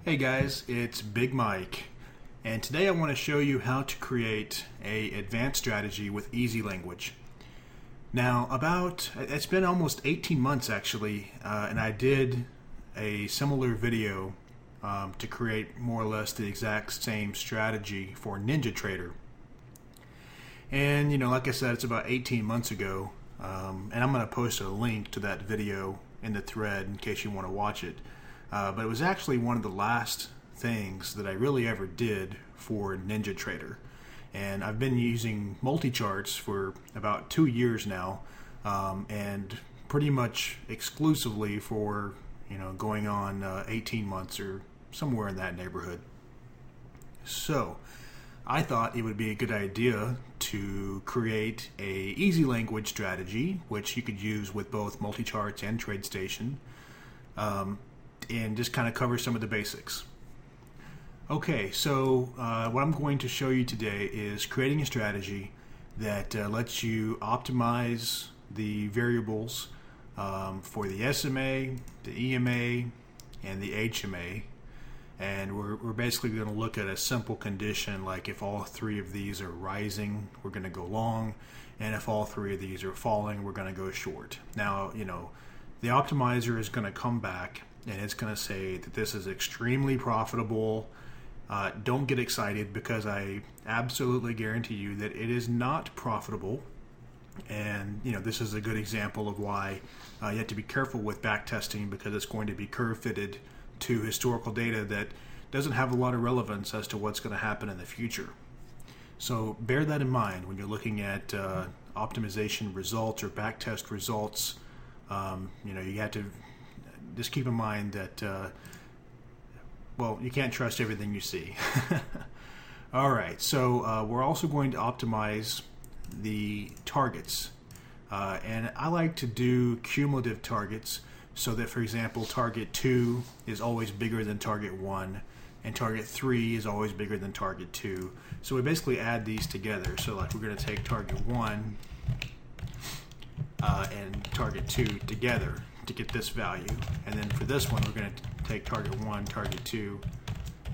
Hey guys, it's Big Mike, and today I want to show you how to create an advanced strategy with EasyLanguage. Now, it's been almost 18 months actually, and I did a similar video to create more or less the exact same strategy for NinjaTrader. And like I said, it's about 18 months ago, and I'm going to post a link to that video in the thread in case you want to watch it. But it was actually one of the last things that I really ever did for NinjaTrader. And I've been using MultiCharts for about 2 years now, and pretty much exclusively for going on 18 months or somewhere in that neighborhood. So I thought it would be a good idea to create a EasyLanguage strategy, which you could use with both MultiCharts and TradeStation, and just kind of cover some of the basics. Okay, so what I'm going to show you today is creating a strategy that lets you optimize the variables for the SMA, the EMA, and the HMA. And we're basically going to look at a simple condition like if all three of these are rising, we're going to go long, and if all three of these are falling, we're going to go short. Now, the optimizer is going to come back and it's going to say that this is extremely profitable. Don't get excited, because I absolutely guarantee you that it is not profitable. And this is a good example of why you have to be careful with backtesting, because it's going to be curve fitted to historical data that doesn't have a lot of relevance as to what's going to happen in the future. So bear that in mind when you're looking at optimization results or backtest results. You have to just keep in mind that you can't trust everything you see. All right, so we're also going to optimize the targets, and I like to do cumulative targets, so that, for example, target 2 is always bigger than target 1, and target 3 is always bigger than target 2. So we basically add these together. So like we're going to take target 1 and target 2 together to get this value. And then for this one, we're going to take target 1, target 2,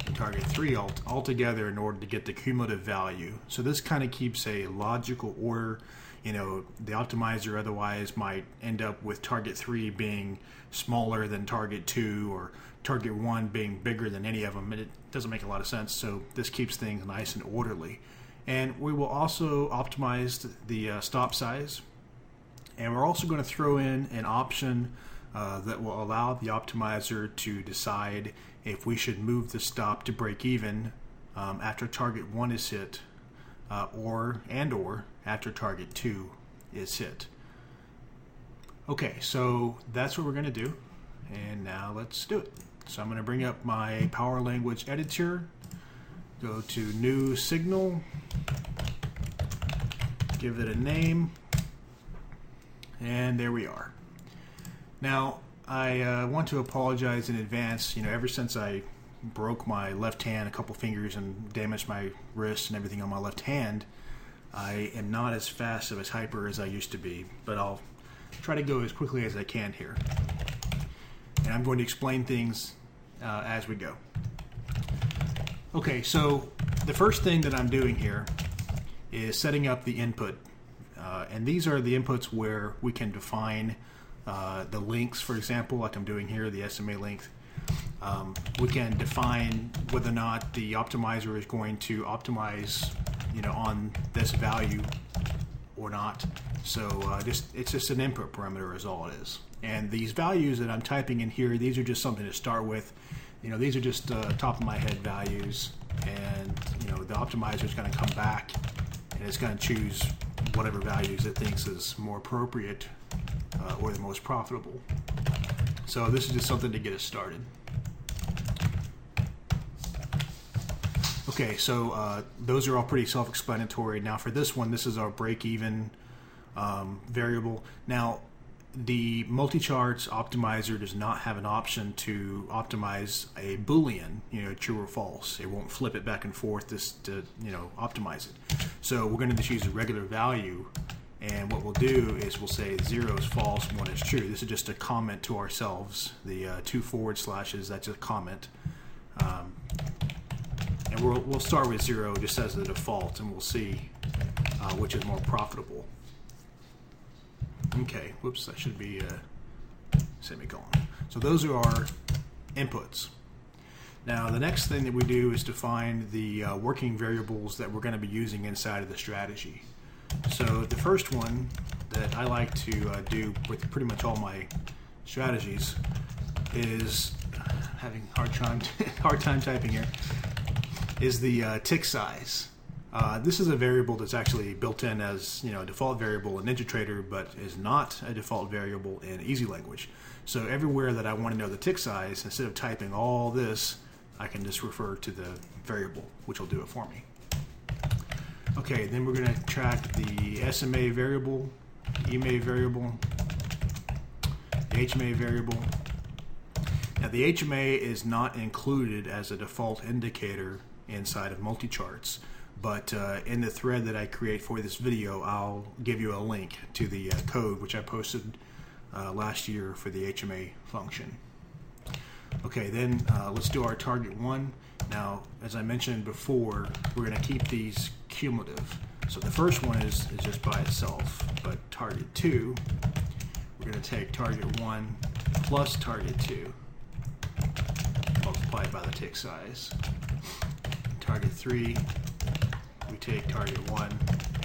and target 3 all together in order to get the cumulative value. So this kind of keeps a logical order. The optimizer otherwise might end up with target 3 being smaller than target 2, or target 1 being bigger than any of them, and it doesn't make a lot of sense. So this keeps things nice and orderly. And we will also optimize the stop size, and we're also going to throw in an option that will allow the optimizer to decide if we should move the stop to break even after target 1 is hit, or after target 2 is hit. Okay, so that's what we're going to do, and now let's do it. So I'm going to bring up my Power Language editor, go to New Signal, give it a name, and there we are. Now, I want to apologize in advance. Ever since I broke my left hand, a couple fingers, and damaged my wrist and everything on my left hand, I am not as fast of a typer as I used to be, but I'll try to go as quickly as I can here. And I'm going to explain things as we go. Okay, so the first thing that I'm doing here is setting up the input. And these are the inputs where we can define the links, for example, like I'm doing here, the SMA length. We can define whether or not the optimizer is going to optimize on this value or not. So it's just an input parameter is all it is. And these values that I'm typing in here, these are just something to start with. These are just top of my head values, and the optimizer is going to come back and it's going to choose whatever values it thinks is more appropriate or the most profitable. So this is just something to get us started. Okay, so those are all pretty self-explanatory. Now for this one, this is our break-even variable. Now the MultiCharts optimizer does not have an option to optimize a Boolean, true or false. It won't flip it back and forth to optimize it. So we're going to just use a regular value, and what we'll do is we'll say 0 is false, 1 is true. This is just a comment to ourselves. The 2 forward slashes, that's a comment. And we'll start with 0 just as the default, and we'll see which is more profitable. Okay, whoops, that should be a semicolon. So those are our inputs. Now the next thing that we do is define the working variables that we're going to be using inside of the strategy. So the first one that I like to do with pretty much all my strategies is, having hard time typing here, is the tick size. This is a variable that's actually built in as a default variable in NinjaTrader, but is not a default variable in EasyLanguage. So everywhere that I want to know the tick size, instead of typing all this, I can just refer to the variable, which will do it for me. Okay, then we're going to track the SMA variable, the EMA variable, the HMA variable. Now the HMA is not included as a default indicator inside of MultiCharts, but in the thread that I create for this video, I'll give you a link to the code which I posted last year for the HMA function. Okay, then let's do our target 1. Now, as I mentioned before, we're going to keep these cumulative. So the first one is just by itself, but target 2, we're going to take target 1 plus target 2, multiplied by the tick size. Target 3, we take target 1,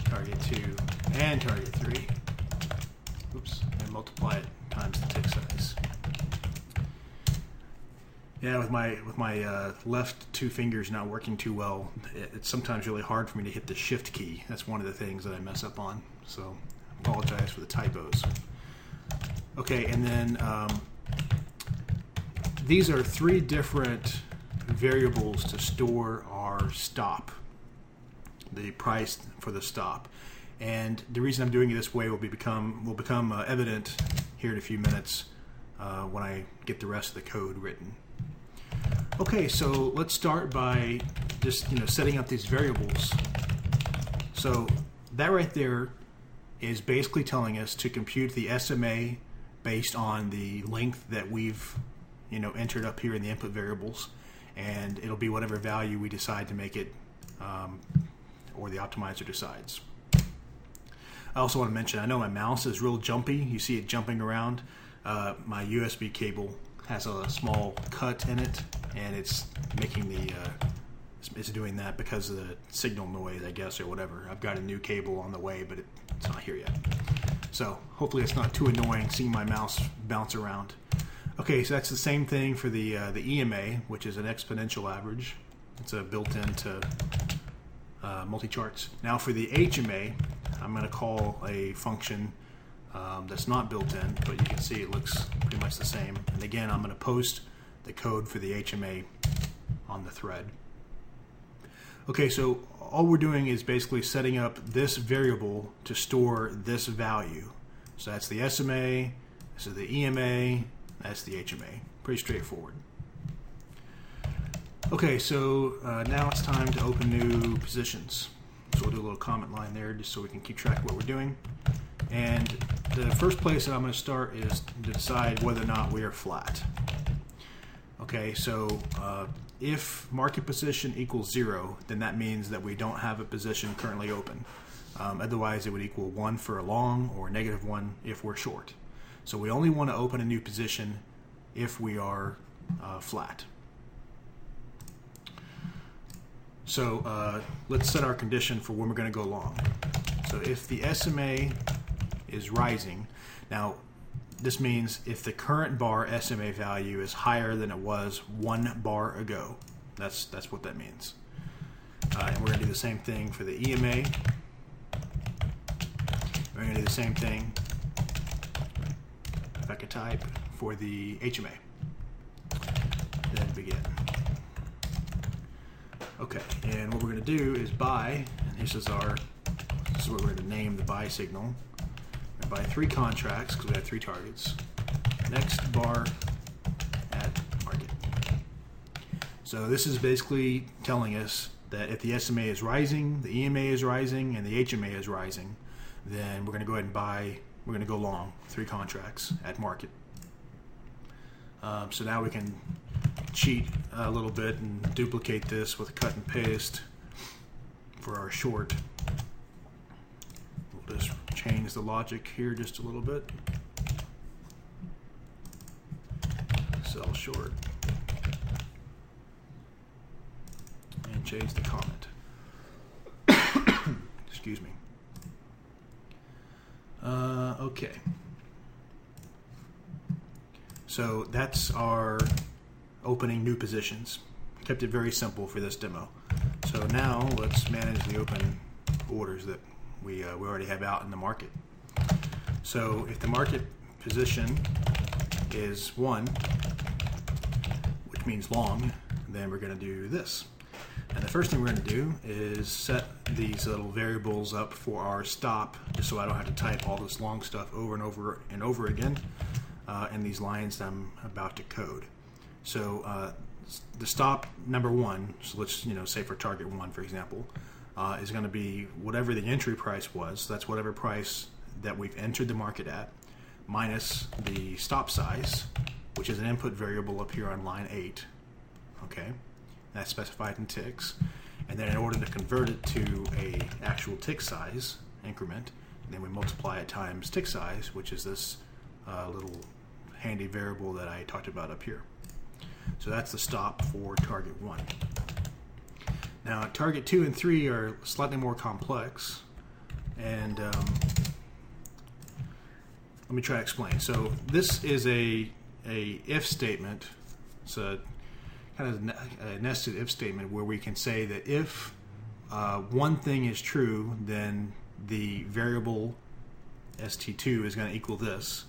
target 2, and target 3, and multiply it times the tick size. Yeah, with my left 2 fingers not working too well, it's sometimes really hard for me to hit the shift key. That's one of the things that I mess up on. So I apologize for the typos. Okay, and then these are 3 different variables to store our stop, the price for the stop. And the reason I'm doing it this way will become evident here in a few minutes when I get the rest of the code written. Okay, so let's start by just setting up these variables. So that right there is basically telling us to compute the SMA based on the length that we've entered up here in the input variables, and it'll be whatever value we decide to make it, or the optimizer decides. I also want to mention, I know my mouse is real jumpy. You see it jumping around. My USB cable has a small cut in it, and it's making it's doing that because of the signal noise, I guess, or whatever. I've got a new cable on the way, but it's not here yet. So hopefully it's not too annoying seeing my mouse bounce around. Okay, so that's the same thing for the EMA, which is an exponential average. It's a built-in to MultiCharts. Now for the HMA, I'm going to call a function that's not built in, but you can see it looks pretty much the same. And again, I'm going to post the code for the HMA on the thread. Okay, so all we're doing is basically setting up this variable to store this value. So that's the SMA, this is the EMA, that's the HMA. Pretty straightforward. Okay, so now it's time to open new positions. So we'll do a little comment line there just so we can keep track of what we're doing. And the first place that I'm going to start is to decide whether or not we are flat. Okay, so if market position equals 0, then that means that we don't have a position currently open. Otherwise, it would equal 1 for a long or -1 if we're short. So we only want to open a new position if we are flat. So let's set our condition for when we're going to go long. So if the SMA is rising, now this means if the current bar SMA value is higher than it was 1 bar ago. That's what that means. And we're going to do the same thing for the EMA. We're going to do the same thing, if I could type, for the HMA. Then begin. Okay, and what we're going to do is buy, and this is what we're going to name the buy signal. We're going to buy 3 contracts because we have 3 targets. Next bar at market. So this is basically telling us that if the SMA is rising, the EMA is rising, and the HMA is rising, then we're going to go ahead and buy, we're going to go long 3 contracts at market. So now we can cheat a little bit and duplicate this with cut and paste for our short. We'll just change the logic here just a little bit. Sell short. And change the comment. Excuse me. Okay. So that's our opening new positions. Kept it very simple for this demo. So now let's manage the open orders that we already have out in the market. So if the market position is 1, which means long, then we're going to do this. And the first thing we're going to do is set these little variables up for our stop, just so I don't have to type all this long stuff over and over and over again in these lines that I'm about to code. So the stop number 1, so let's say for target 1, for example, is going to be whatever the entry price was. That's whatever price that we've entered the market at, minus the stop size, which is an input variable up here on line 8. Okay. That's specified in ticks, and then in order to convert it to a actual tick size increment, then we multiply it times tick size, which is this little handy variable that I talked about up here. So that's the stop for target 1. Now target 2 and 3 are slightly more complex, and let me try to explain. So this is a if statement. It's a kind of a nested if statement where we can say that if one thing is true, then the variable st2 is going to equal this,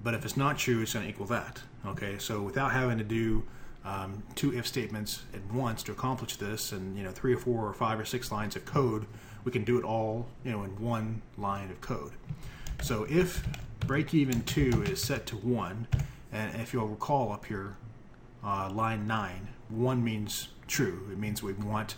but if it's not true, it's going to equal that. Okay, so without having to do 2 if statements at once to accomplish this, and 3 or 4 or 5 or 6 lines of code, we can do it all in one line of code. So if breakeven 2 is set to 1, and if you'll recall up here, line 9, 1 means true. It means we want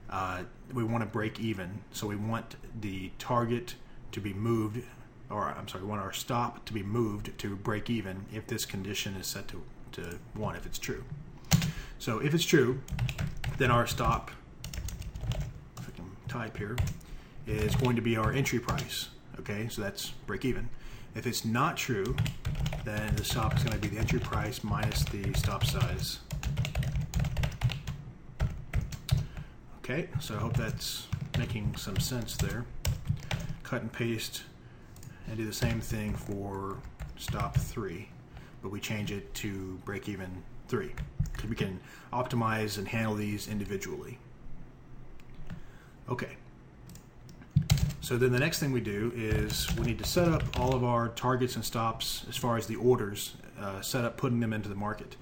to break even. So we want the target to be moved, or I'm sorry, we want our stop to be moved to break even if this condition is set to 1, if it's true. So if it's true, then our stop, if I can type here, is going to be our entry price. Okay, so that's break even. If it's not true, then the stop is going to be the entry price minus the stop size. Okay, so I hope that's making some sense there. Cut and paste and do the same thing for stop 3, but we change it to break even 3, because we can optimize and handle these individually. Okay. So then the next thing we do is we need to set up all of our targets and stops as far as the orders, set up putting them into the market.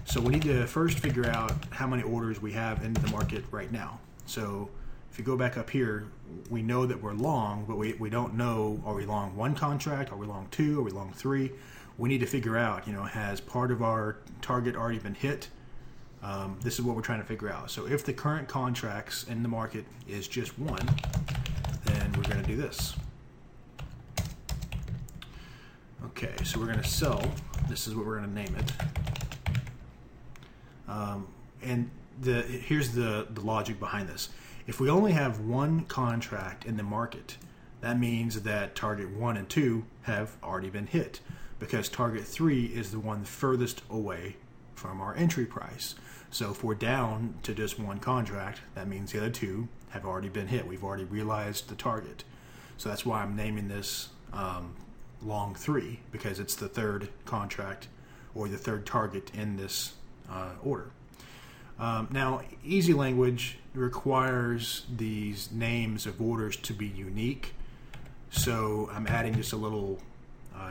So we need to first figure out how many orders we have into the market right now. So if you go back up here, we know that we're long, but we don't know, are we long 1 contract, are we long 2, are we long 3? We need to figure out, has part of our target already been hit? This is what we're trying to figure out. So if the current contracts in the market is just 1, then we're going to do this. Okay, so we're going to sell. This is what we're going to name it. And here's the logic behind this. If we only have 1 contract in the market, that means that target 1 and 2 have already been hit, because target 3 is the one furthest away from our entry price. So if we're down to just 1 contract, that means the other 2 have already been hit. We've already realized the target. So that's why I'm naming this long 3, because it's the 3rd contract or the 3rd target in this order. Now, EasyLanguage requires these names of orders to be unique. So I'm adding just a little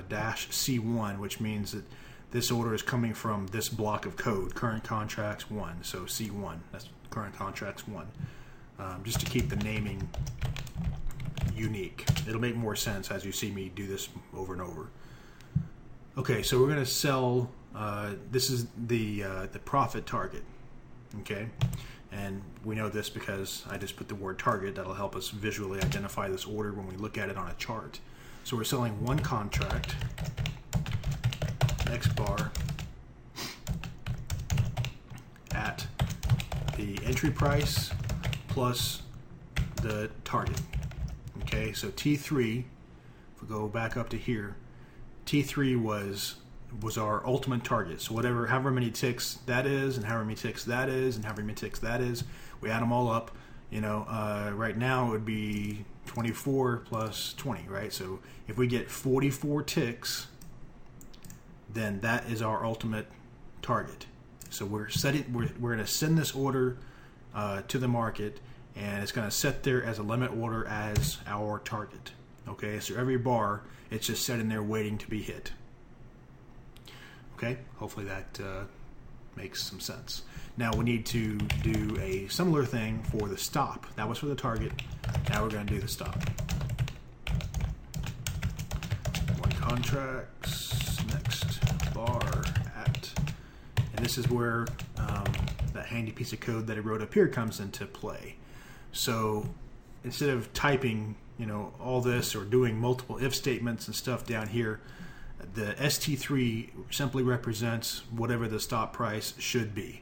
dash C1, which means that this order is coming from this block of code, current contracts 1. So C1, that's current contracts 1. Just to keep the naming unique. It'll make more sense as you see me do this over and over. Okay, so we're going to sell, this is the profit target. Okay, and we know this because I just put the word target. That'll help us visually identify this order when we look at it on a chart. So we're selling 1 contract, X bar, at the entry price plus the target. Okay, so T3, if we go back up to here, T3 was our ultimate target. So however many ticks that is, and however many ticks that is, and however many ticks that is, we add them all up. Right now it would be 24 plus 20, right? So if we get 44 ticks, then that is our ultimate target. So we're going to send this order to the market, and it's going to set there as a limit order as our target. Okay, so every bar, it's just sitting there waiting to be hit. Okay, hopefully that makes some sense. Now we need to do a similar thing for the stop. That was for the target. Now we're going to do the stop. One contracts, next bar at, and this is where that handy piece of code that I wrote up here comes into play. So instead of typing, all this or doing multiple if statements and stuff down here, the ST3 simply represents whatever the stop price should be.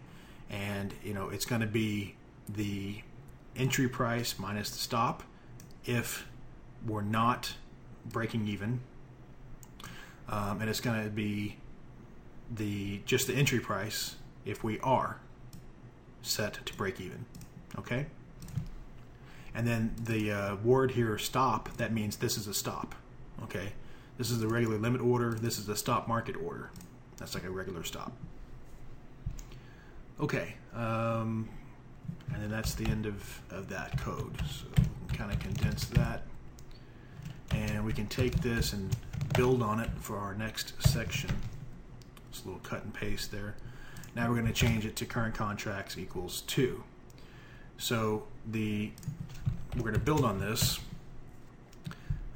And, it's going to be the entry price minus the stop if we're not breaking even. And it's going to be just the entry price if we are set to break even. Okay? And then the word here, stop, that means this is a stop. Okay? This is the regular limit order. This is the stop market order. That's like a regular stop. Okay, and then that's the end of that code. So we can kind of condense that, and we can take this and build on it for our next section. Just a little cut and paste there. Now we're going to change it to current contracts equals 2. So we're going to build on this,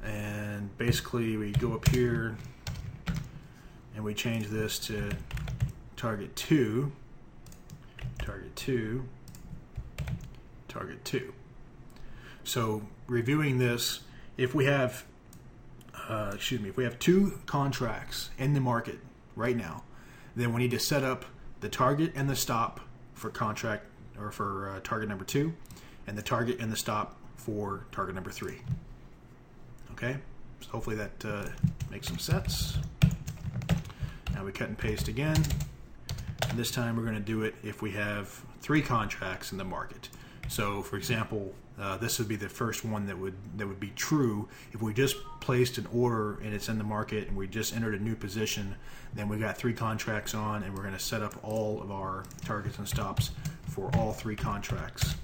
and basically we go up here and we change this to target 2. Target 2, target 2. So reviewing this, if we have two contracts in the market right now, then we need to set up the target and the stop for contract or for target number 2, and the target and the stop for target number 3. Okay, so hopefully that makes some sense. Now we cut and paste again. And this time we're going to do it if we have 3 contracts in the market. So, for example, this would be the first one that would be true if we just placed an order and it's in the market and we just entered a new position. Then we got 3 contracts on, and we're going to set up all of our targets and stops for all 3 contracts.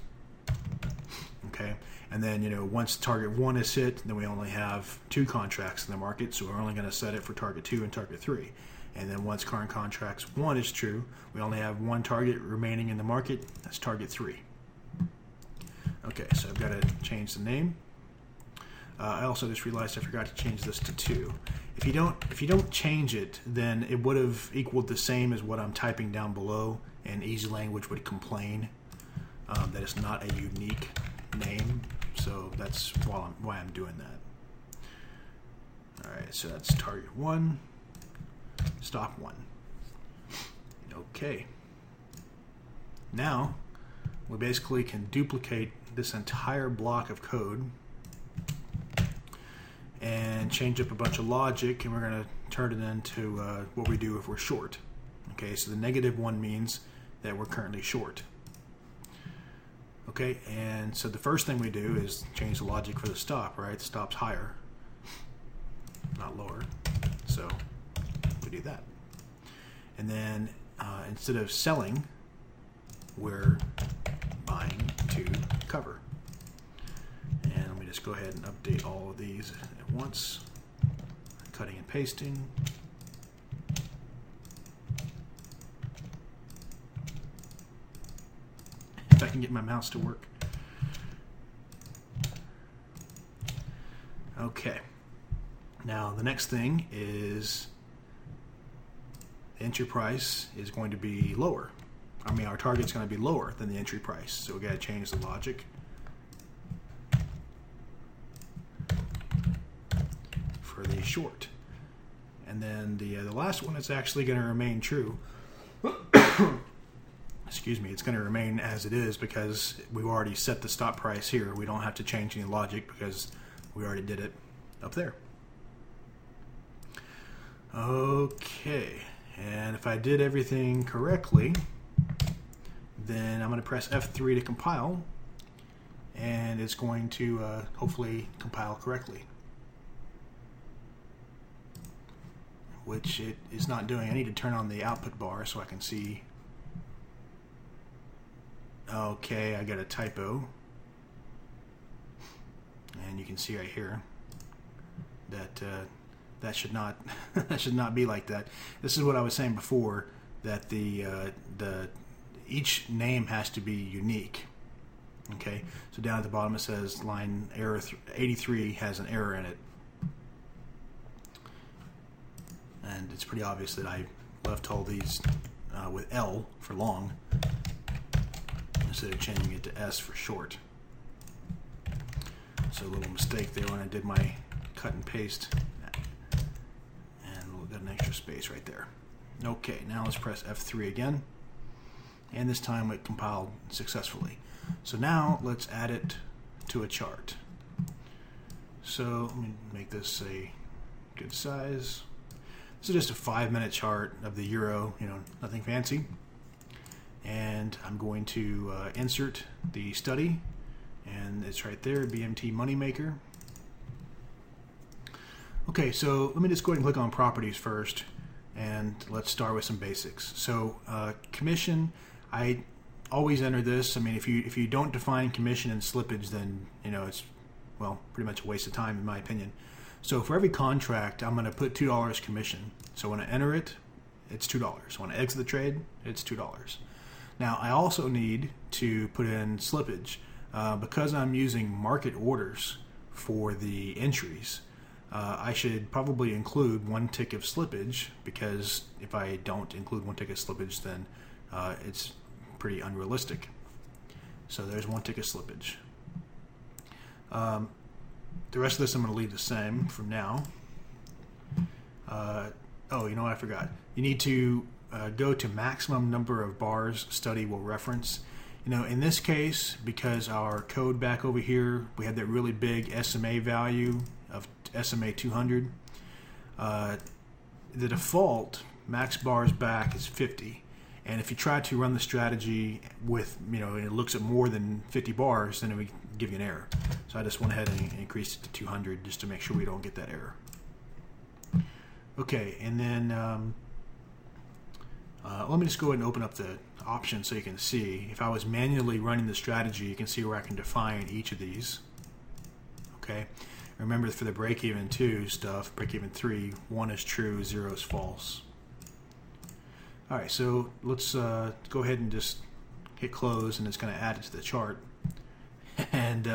Okay, and then once target 1 is hit, then we only have 2 contracts in the market, so we're only going to set it for target 2 and target 3. And then once current contracts 1 is true, we only have 1 target remaining in the market. That's target 3. Okay, so I've got to change the name. I also just realized I forgot to change this to 2. If you don't change it, then it would have equaled the same as what I'm typing down below, and EasyLanguage would complain that it's not a unique name. So that's why I'm doing that. All right, so that's target 1. Stop 1. Okay. Now we basically can duplicate this entire block of code and change up a bunch of logic, and we're going to turn it into what we do if we're short. Okay, so the -1 means that we're currently short. Okay, and so the first thing we do is change the logic for the stop, right? The stop's higher, not lower. So we do that. And then instead of selling, we're buying to cover. And let me just go ahead and update all of these at once. Cutting and pasting. If I can get my mouse to work. Okay. Now the next thing is the entry price is going to be lower. Our target's going to be lower than the entry price. So we got to change the logic. For the short. And then the last one is actually going to remain true. excuse me, it's going to remain as it is because we've already set the stop price here. We don't have to change any logic because we already did it up there. Okay, and if I did everything correctly, then I'm going to press F3 to compile, and it's going to hopefully compile correctly, which it is not doing. I need to turn on the output bar so I can see. Okay, I got a typo, and you can see right here that that should not that should not be like that. This is what I was saying before, that the each name has to be unique. Okay, so down at the bottom it says line error 83 has an error in it, and it's pretty obvious that I left all these with L for long instead of changing it to S for short. So a little mistake there when I did my cut and paste, and we'll get an extra space right there. Okay, now let's press F3 again, and this time it compiled successfully. So now let's add it to a chart. So let me make this a good size. This is just a 5-minute chart of the euro, nothing fancy. And I'm going to insert the study, and it's right there, BMT Moneymaker. Okay, so let me just go ahead and click on properties first, and let's start with some basics. So commission, I always enter this. I mean, if you don't define commission and slippage, then it's, well, pretty much a waste of time in my opinion. So for every contract, I'm going to put $2 commission. So when I enter it, it's $2. When I exit the trade, it's $2. Now I also need to put in slippage because I'm using market orders for the entries. I should probably include 1 tick of slippage, because if I don't include 1 tick of slippage, then it's pretty unrealistic. So there's 1 tick of slippage. The rest of this I'm going to leave the same from now. Oh, you know what I forgot? You need to go to maximum number of bars study will reference. In this case, because our code back over here, we had that really big SMA value of SMA 200. The default max bars back is 50. And if you try to run the strategy with, it looks at more than 50 bars, then it would give you an error. So I just went ahead and increased it to 200 just to make sure we don't get that error. Okay, and then let me just go ahead and open up the options so you can see. If I was manually running the strategy, you can see where I can define each of these. Okay, remember for the breakeven 2 stuff, breakeven 3, 1 is true, 0 is false. All right, so let's go ahead and just hit close, and it's going to add it to the chart. And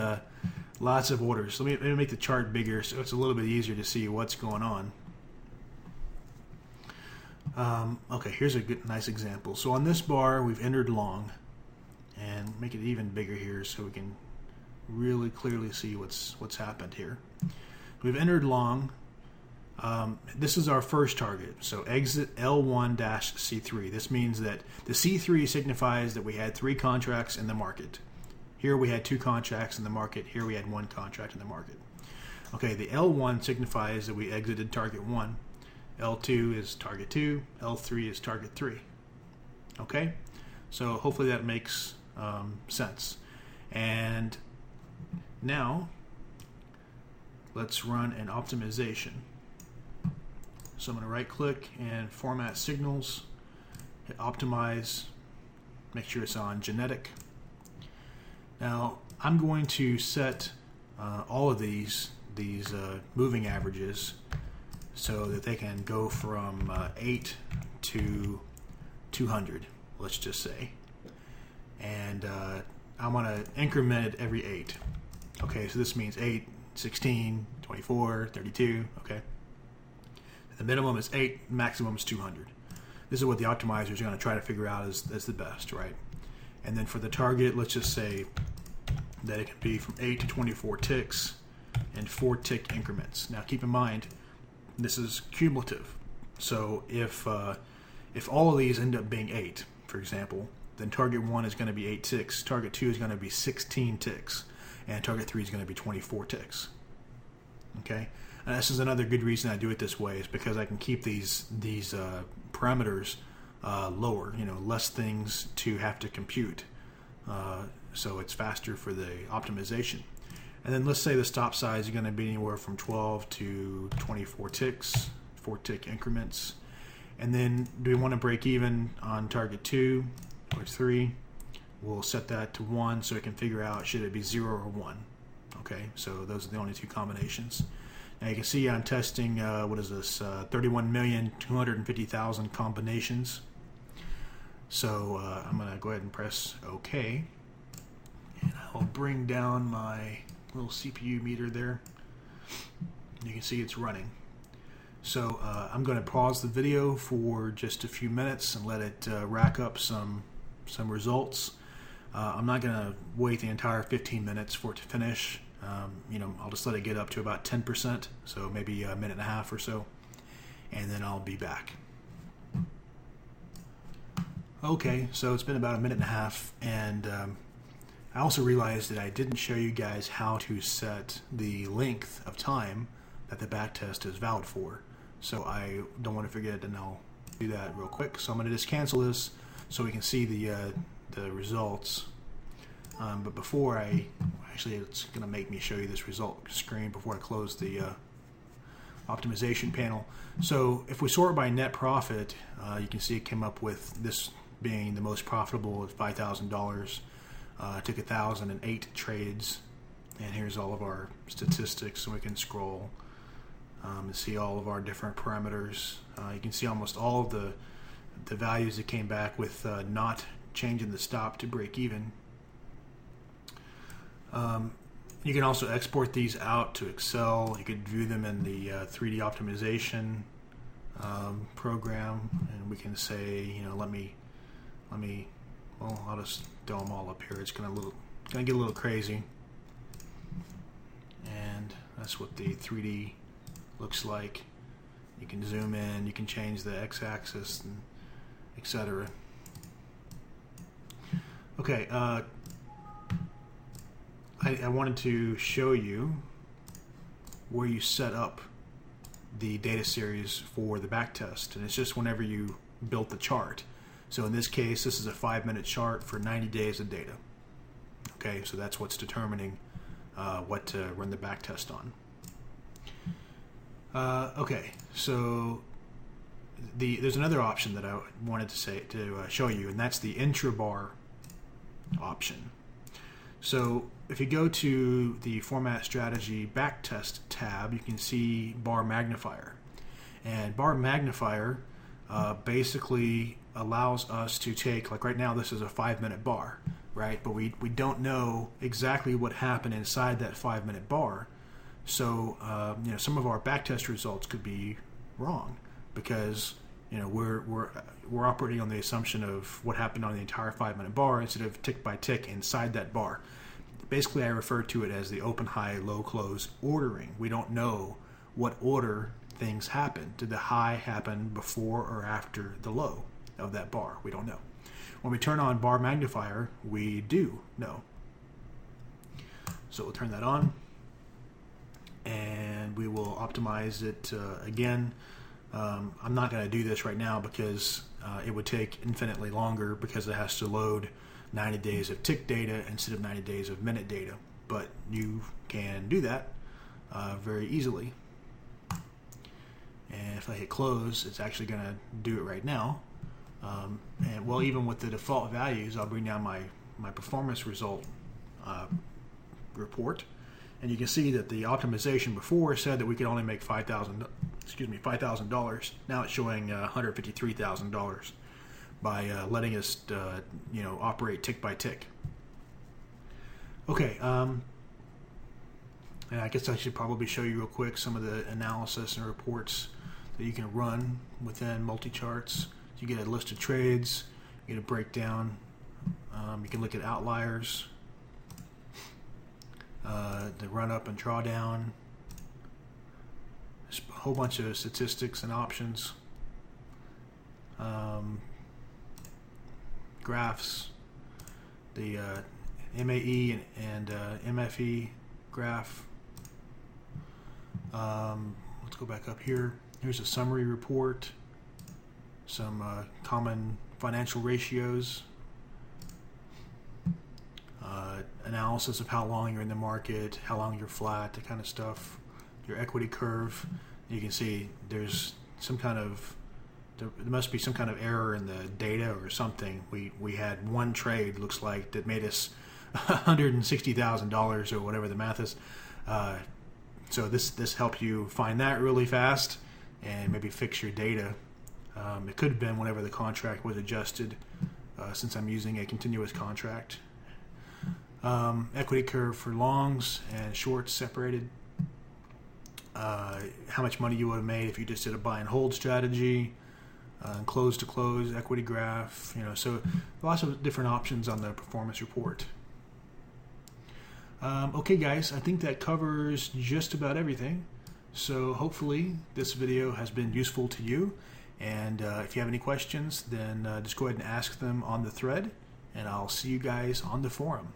lots of orders. Let me make the chart bigger so it's a little bit easier to see what's going on. Okay, here's a nice example. So on this bar, we've entered long, and make it even bigger here so we can really clearly see what's happened here. We've entered long. This is our first target. So exit L1-C3. This means that the C3 signifies that we had 3 contracts in the market. Here we had 2 contracts in the market. Here we had 1 contract in the market. Okay, the L1 signifies that we exited target 1. L2 is target 2. L3 is target 3. Okay, so hopefully that makes sense. And now let's run an optimization. So I'm going to right click and format signals, hit optimize, make sure it's on genetic. Now I'm going to set all of these moving averages so that they can go from 8 to 200, let's just say. And I'm going to increment it every 8. Okay, so this means 8, 16, 24, 32, okay? The minimum is 8, maximum is 200. This is what the optimizers are going to try to figure out as the best, right? And then for the target, let's just say that it can be from 8 to 24 ticks and 4 tick increments. Now keep in mind, this is cumulative. So if all of these end up being 8, for example, then target 1 is going to be 8 ticks, target 2 is going to be 16 ticks, and target 3 is going to be 24 ticks. Okay, and this is another good reason I do it this way, is because I can keep these parameters lower, less things to have to compute, so it's faster for the optimization. And then let's say the stop size is going to be anywhere from 12 to 24 ticks, 4-tick increments. And then do we want to break even on target 2 or 3? We'll set that to 1 so it can figure out should it be 0 or 1. Okay, so those are the only 2 combinations. Now you can see I'm testing, 31,250,000 combinations. So I'm going to go ahead and press OK. And I'll bring down my little CPU meter there. You can see it's running. So I'm going to pause the video for just a few minutes and let it rack up some results. I'm not going to wait the entire 15 minutes for it to finish. I'll just let it get up to about 10%, so maybe a minute and a half or so, and then I'll be back. Okay, so it's been about a minute and a half, and I also realized that I didn't show you guys how to set the length of time that the backtest is valid for. So I don't want to forget, and I'll do that real quick. So I'm going to just cancel this so we can see the results. But before actually it's going to make me show you this result screen before I close the optimization panel. So if we sort by net profit, you can see it came up with this being the most profitable at $5,000. Took 1,008 trades, and here's all of our statistics, so we can scroll and see all of our different parameters. You can see almost all of the values that came back with not changing the stop to break even. You can also export these out to Excel. You could view them in the 3D optimization program, and we can say, well, I'll just throw them all up here. It's gonna get a little crazy, and that's what the 3D looks like. You can zoom in, you can change the x-axis, and etc. Okay, I wanted to show you where you set up the data series for the backtest, and it's just whenever you built the chart. So in this case, this is a 5-minute chart for 90 days of data. Okay, so that's what's determining what to run the backtest on. Okay, so there's another option that I wanted to show you, and that's the intra-bar option. So if you go to the Format Strategy Backtest tab, you can see Bar Magnifier. And Bar Magnifier basically allows us to take, like right now this is a 5-minute bar, right? But we don't know exactly what happened inside that 5-minute bar. So some of our backtest results could be wrong because we're operating on the assumption of what happened on the entire 5-minute bar instead of tick by tick inside that bar. Basically, I refer to it as the open, high, low, close ordering. We don't know what order things happen. Did the high happen before or after the low of that bar? We don't know. When we turn on Bar Magnifier, we do know. So we'll turn that on, and we will optimize it again. I'm not going to do this right now because it would take infinitely longer because it has to load 90 days of tick data instead of 90 days of minute data. But you can do that very easily. And if I hit close, it's actually going to do it right now. And well, even with the default values, I'll bring down my performance result report, and you can see that the optimization before said that we could only make $5,000. Now it's showing $153,000 by letting us operate tick by tick. Okay, and I guess I should probably show you real quick some of the analysis and reports that you can run within MultiCharts. You get a list of trades, you get a breakdown, you can look at outliers, the run up and drawdown, a whole bunch of statistics and options, graphs, the MAE and MFE graph. Let's go back up here. Here's a summary report, some common financial ratios, analysis of how long you're in the market, how long you're flat, that kind of stuff, your equity curve. You can see there's some kind of, there must be some kind of error in the data or something. We had one trade, looks like, that made us $160,000 or whatever the math is. So this helped you find that really fast and maybe fix your data. It could have been whenever the contract was adjusted, since I'm using a continuous contract. Equity curve for longs and shorts separated. How much money you would have made if you just did a buy and hold strategy. Close to close equity graph. So lots of different options on the performance report. Okay, guys, I think that covers just about everything. So hopefully this video has been useful to you. And if you have any questions, then just go ahead and ask them on the thread, and I'll see you guys on the forum.